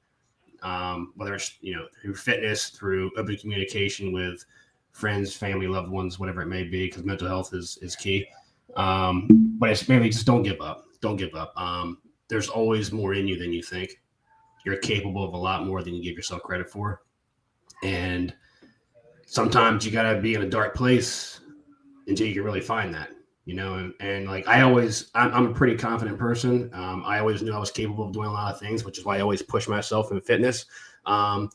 Whether it's through fitness, through open communication with friends, family, loved ones, whatever it may be, because mental health is key. But it's mainly just don't give up. Don't give up. There's always more in you than you think. You're capable of a lot more than you give yourself credit for. And sometimes you gotta be in a dark place until you can really find that, and like I'm a pretty confident person. I always knew I was capable of doing a lot of things, which is why I always push myself in fitness. But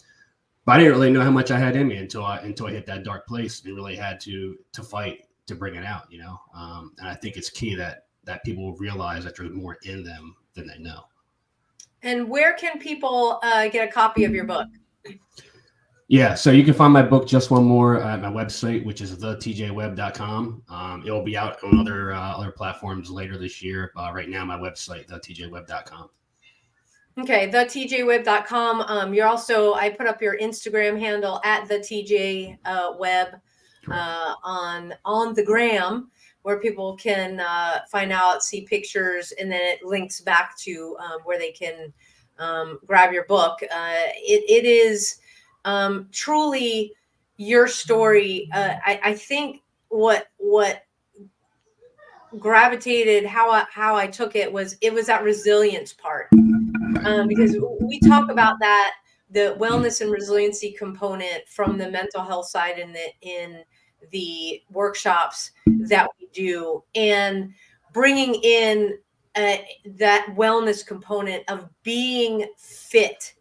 I didn't really know how much I had in me until I hit that dark place and really had to fight to bring it out, and I think it's key that people realize that there's more in them than they know. And where can people get a copy of your book? Yeah, so you can find my book, Just One More, at my website, which is thetjwebb.com. It will be out on other platforms later this year. Right now, my website, thetjwebb.com. Okay, thetjwebb.com. You're also, I put up your Instagram handle at TJ Webb on the gram, where people can find out, see pictures, and then it links back to where they can grab your book. It is truly your story. I think what gravitated how I took it was that resilience part, because we talk about that, the wellness and resiliency component from the mental health side in the workshops that we do, and bringing in that wellness component of being fit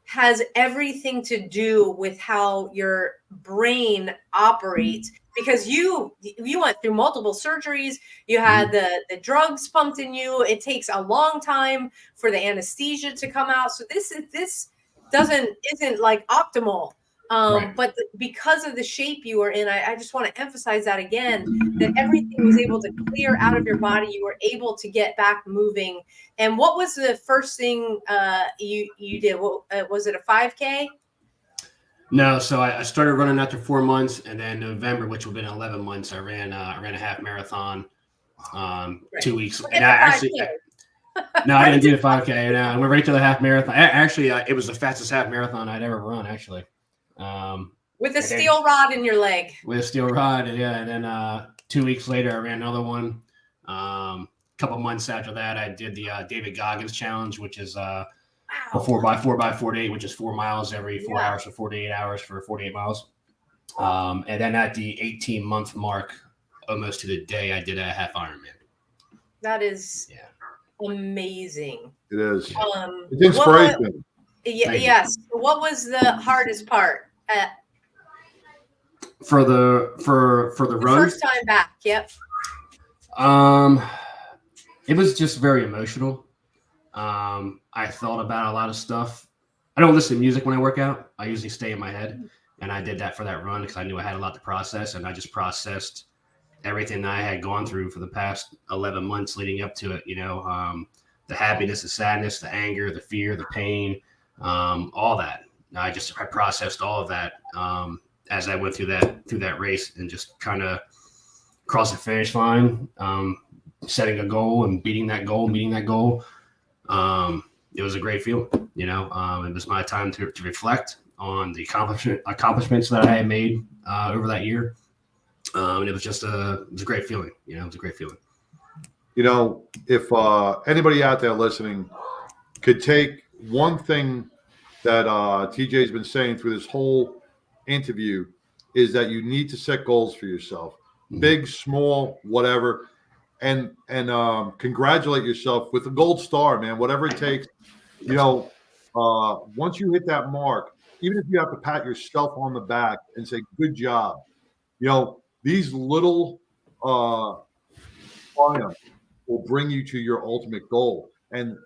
has everything to do with how your brain operates, because you went through multiple surgeries, you had the drugs pumped in you. It takes a long time for the anesthesia to come out. So this isn't like optimal. Right. But because of the shape you were in, I just want to emphasize that again, that everything was able to clear out of your body. You were able to get back moving. And what was the first thing you did? Was it a 5K? No, so I started running after 4 months, and then November, which would have been 11 months, I ran a half marathon, 2 weeks. And I didn't do the 5K. I went right to the half marathon. Actually, it was the fastest half marathon I'd ever run, actually. With a steel rod in your leg. With a steel rod, yeah. And then 2 weeks later, I ran another one. A couple months after that, I did the David Goggins challenge, which is a 4x4x48, which is 4 miles every 4 hours, so 48 hours for 48 miles. And then at the 18-month mark, almost to the day, I did a half Ironman. That is amazing. It is. It's inspiration. Yes. What was the hardest part? For the run? First time back. Yep. It was just very emotional. I thought about a lot of stuff. I don't listen to music when I work out. I usually stay in my head, and I did that for that run because I knew I had a lot to process, and I just processed everything I had gone through for the past 11 months leading up to it, the happiness, the sadness, the anger, the fear, the pain, all that. I processed all of that as I went through that race, and just kind of crossed the finish line, setting a goal and meeting that goal. It was a great feeling, it was my time to reflect on the accomplishments that I had made over that year. And it was a great feeling. It was a great feeling. If anybody out there listening could take one thing that TJ's been saying through this whole interview, is that you need to set goals for yourself, big, small, whatever, and congratulate yourself with a gold star, man, whatever it takes. Once you hit that mark, even if you have to pat yourself on the back and say, good job, these little triumphs will bring you to your ultimate goal. And,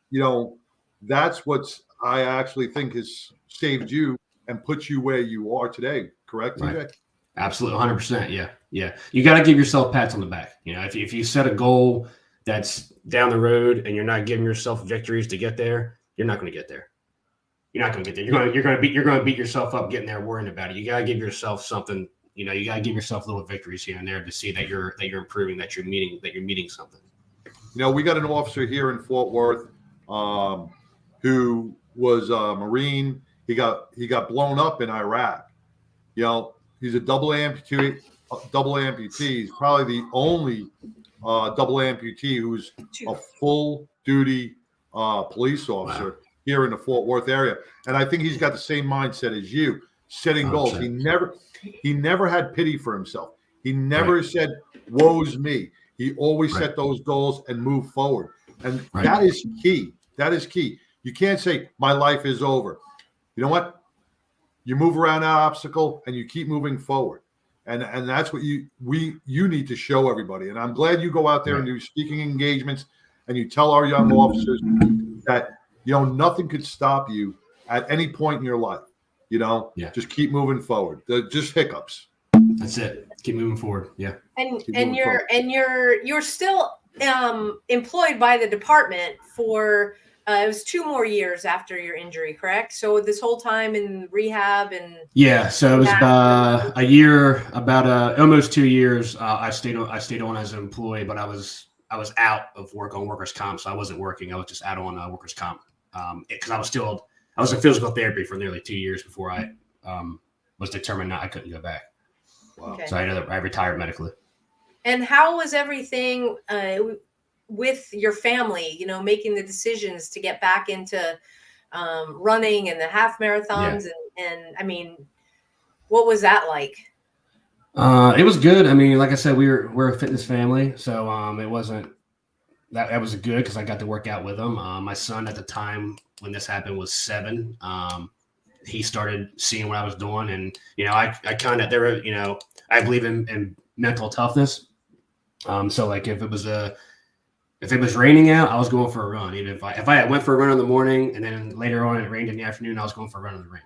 that's what I actually think has saved you and put you where you are today. Correct, TJ? Right. Absolutely. 100%. Yeah. Yeah. You got to give yourself pats on the back. If you set a goal that's down the road and you're not giving yourself victories to get there, you're not going to get there. You're not going to get there. You're going to beat yourself up getting there, worrying about it. You got to give yourself something. You got to give yourself little victories here and there to see that you're improving, that you're meeting something. We got an officer here in Fort Worth who was a Marine. He got blown up in Iraq. He's a double amputee. He's probably the only double amputee who's a full duty police officer here in the Fort Worth area. And I think he's got the same mindset as you, setting goals. He never had pity for himself. He never said, woe's me. He always set those goals and moved forward. And that is key. That is key. You can't say, my life is over. You know what? You move around that obstacle and you keep moving forward. And that's what you need to show everybody. And I'm glad you go out there and do speaking engagements and you tell our young officers that, nothing could stop you at any point in your life. Just keep moving forward. They're just hiccups. That's it. Keep moving forward. Yeah. And you're still employed by the department for it was 2 more years after your injury, correct? So this whole time in rehab and so it was a year, almost 2 years. I stayed on as an employee, but I was out of work on workers' comp, so I wasn't working. I was just out on workers' comp because I was in physical therapy for nearly 2 years before I was determined I couldn't go back. Wow. Okay. So I retired medically. And how was everything with your family, making the decisions to get back into running and the half marathons? And I mean, what was that like? It was good. I mean, like I said, we're a fitness family. So it wasn't, that was good because I got to work out with them. My son at the time when this happened was 7. He started seeing what I was doing, and I kind of I believe in mental toughness. So like if it was raining out, I was going for a run. Even if I went for a run in the morning and then later on it rained in the afternoon, I was going for a run in the rain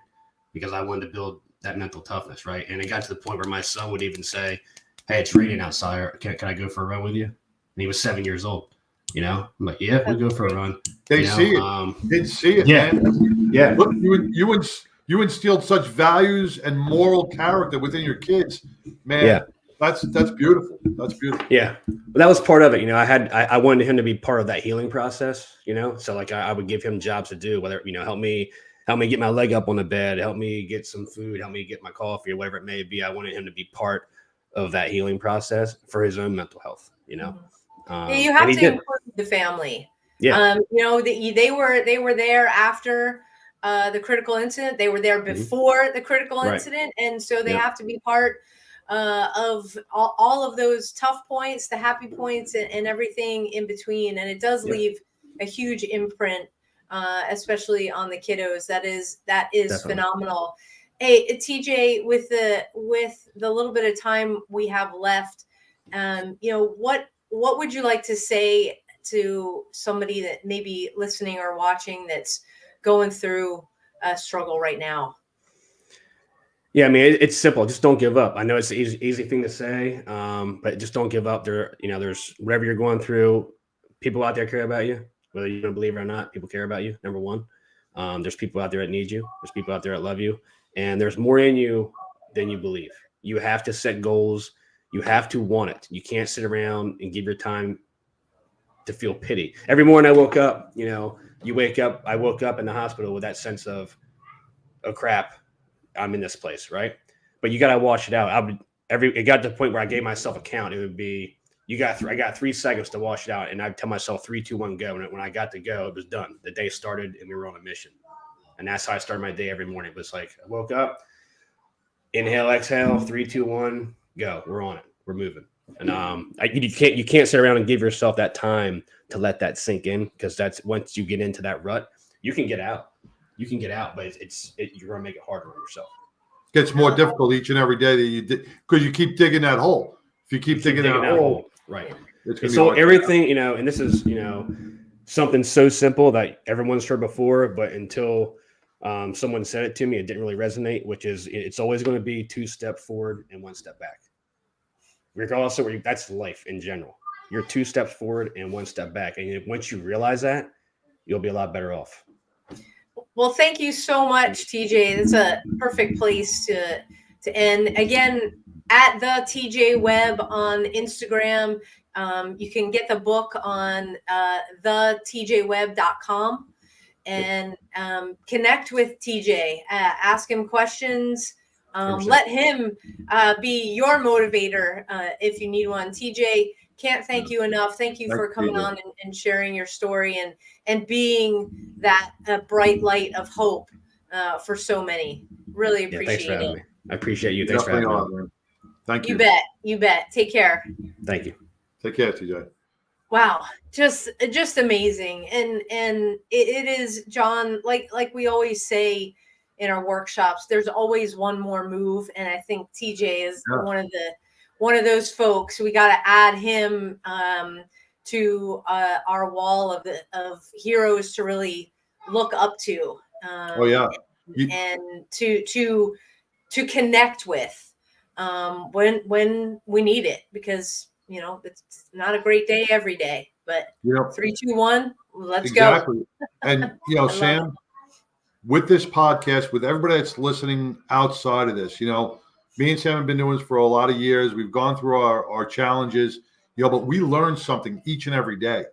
because I wanted to build that mental toughness, right? And it got to the point where my son would even say, "Hey, it's raining outside. Can I go for a run with you?" And he was 7 years old. I'm like, "Yeah, we'll go for a run." They see it. They see it, yeah. Man. Yeah. Look, you instilled such values and moral character within your kids, man. Yeah. That's beautiful. That's beautiful. Yeah. But that was part of it. I wanted him to be part of that healing process, so like I would give him jobs to do, whether, help me get my leg up on the bed, help me get some food, help me get my coffee or whatever it may be. I wanted him to be part of that healing process for his own mental health, you have to include the family. Yeah. They were there after the critical incident. They were there before the critical incident. And so they have to be part of all of those tough points, the happy points, and everything in between. And it does leave a huge imprint, especially on the kiddos. That is Definitely. Phenomenal. Hey, TJ, with the little bit of time we have left, what would you like to say to somebody that may be listening or watching that's going through a struggle right now? Yeah, I mean, it's simple. Just don't give up. I know it's an easy thing to say, but just don't give up. There's whatever you're going through, people out there care about you, whether you don't believe it or not. People care about you. Number one, there's people out there that need you. There's people out there that love you, and there's more in you than you believe. You have to set goals. You have to want it. You can't sit around and give your time to feel pity. Every morning I woke up, you wake up. I woke up in the hospital with that sense of, oh crap, I'm in this place, right? But you got to wash it out. It got to the point where I gave myself a count. It would be, I got 3 seconds to wash it out, and I'd tell myself 3, 2, 1, go. And when I got to go, it was done. The day started, and we were on a mission. And that's how I started my day every morning. It was like I woke up, inhale, exhale, 3, 2, 1, go. We're on it. We're moving. And you can't sit around and give yourself that time to let that sink in, because that's once you get into that rut, you can get out. You can get out, but you're going to make it harder on yourself. It gets more difficult each and every day that you did, because you keep digging that hole. If you keep digging that hole, right? So everything, and this is something so simple that everyone's heard before, but until someone said it to me, it didn't really resonate. Which is, it's always going to be 2 steps forward and 1 step back. Regardless of that's life in general. You're 2 steps forward and 1 step back, and once you realize that, you'll be a lot better off. Well, thank you so much, TJ. It's a perfect place to end. Again, at the TJ Webb on Instagram. You can get the book on thetjwebb.com and connect with TJ. Ask him questions. Let him be your motivator if you need one. TJ, can't thank you enough. Thank you for coming on and sharing your story and being that bright light of hope for so many. Really appreciate thanks for having it. me. I appreciate you. Thanks for having me. Thank you. You bet. Take care. Thank you. Take care, TJ. Wow, just amazing, and it is, John. Like we always say in our workshops, there's always one more move, and I think TJ is one of those folks. We got to add him to our wall of heroes to really look up to. And to connect with when we need it, because it's not a great day every day, but 3, 2, 1, let's go. And Sam, with this podcast, with everybody that's listening outside of this, me and Sam have been doing this for a lot of years. We've gone through our challenges, but we learn something each and every day,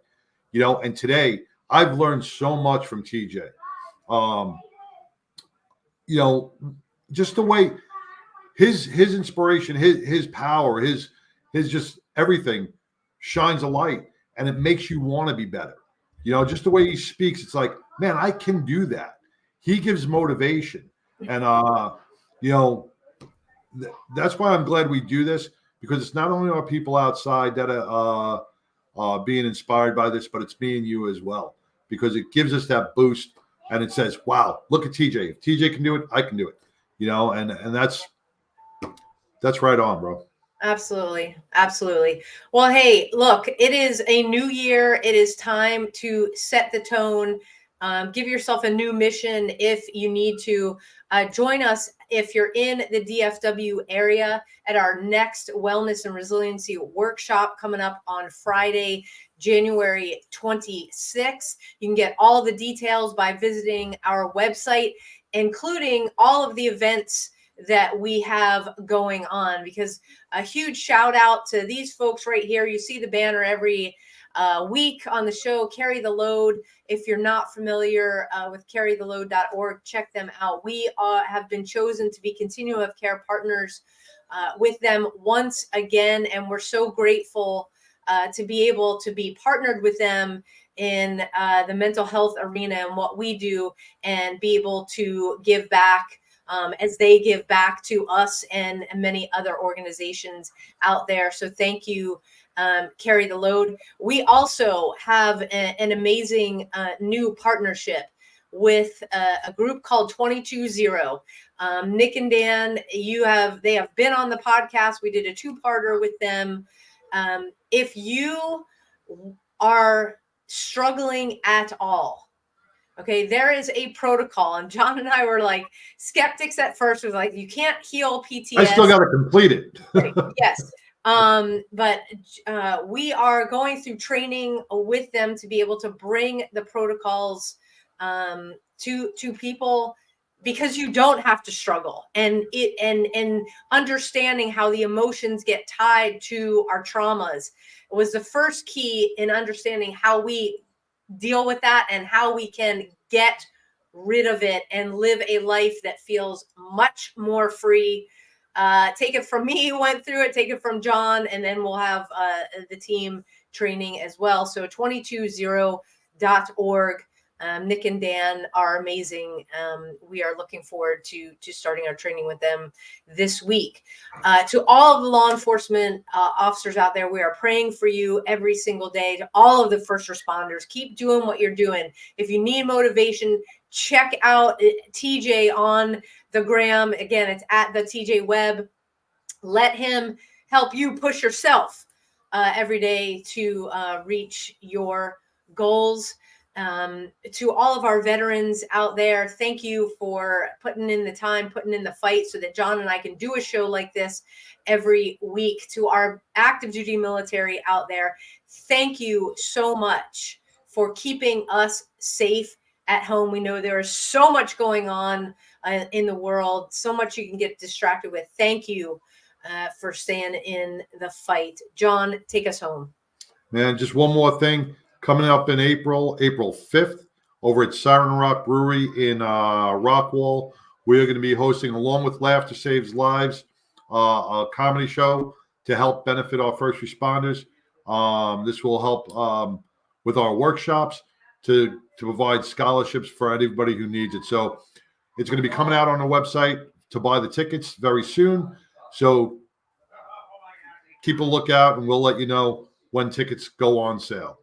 and today I've learned so much from TJ. Just the way his inspiration, his power, his just everything shines a light, and it makes you want to be better. Just the way he speaks, it's like, man, I can do that. He gives motivation, and that's why I'm glad we do this, because it's not only our people outside that are being inspired by this, but it's me and you as well, because it gives us that boost, and it says, wow, look at TJ. If TJ can do it, I can do it. And that's right on, bro. Absolutely. Well, hey, look, it is a new year. It is time to set the tone. Give yourself a new mission if you need to. Join us if you're in the DFW area at our next Wellness and Resiliency workshop coming up on Friday, January 26th. You can get all the details by visiting our website, including all of the events that we have going on, because a huge shout out to these folks right here. You see the banner every week on the show, Carry the Load. If you're not familiar with carrytheload.org, check them out. We have been chosen to be continuum of care partners with them once again, and we're so grateful to be able to be partnered with them in the mental health arena and what we do, and be able to give back as they give back to us and many other organizations out there. So thank you, Carry the Load. We also have an amazing new partnership with a group called 22-0. Nick and Dan, they have been on the podcast. We did a 2-parter with them. If you are struggling at all, Okay, there is a protocol, and John and I were like skeptics at first. Was like, you can't heal PTSD. I still got to complete it. Right. Yes, but we are going through training with them to be able to bring the protocols to people, because you don't have to struggle, and understanding how the emotions get tied to our traumas was the first key in understanding how we deal with that and how we can get rid of it and live a life that feels much more free. Take it from me, who went through it, take it from John, and then we'll have the team training as well. So 220.org. Nick and Dan are amazing. We are looking forward to starting our training with them this week. To all of the law enforcement officers out there, we are praying for you every single day. To all of the first responders, keep doing what you're doing. If you need motivation, check out TJ on the gram. Again, it's at the TJ Webb. Let him help you push yourself every day to reach your goals. To all of our veterans out there, thank you for putting in the time, putting in the fight so that John and I can do a show like this every week. To our active duty military out there, thank you so much for keeping us safe at home. We know there is so much going on in the world, so much you can get distracted with. Thank you for staying in the fight. John, take us home. Man, just one more thing. Coming up in April 5th, over at Siren Rock Brewery in Rockwall, we are going to be hosting, along with Laughter Saves Lives, a comedy show to help benefit our first responders. This will help with our workshops to provide scholarships for anybody who needs it. So it's going to be coming out on the website to buy the tickets very soon. So keep a lookout, and we'll let you know when tickets go on sale.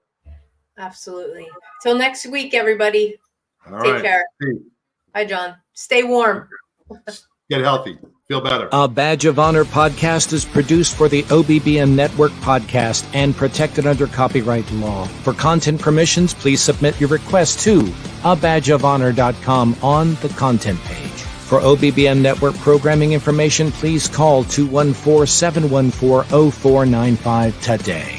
Absolutely. Till next week, everybody. All Take right. care. Bye, John. Stay warm. Get healthy. Feel better. A Badge of Honor podcast is produced for the OBBM Network podcast and protected under copyright law. For content permissions, please submit your request to abadgeofhonor.com on the content page. For OBBM Network programming information, please call 214-714-0495 today.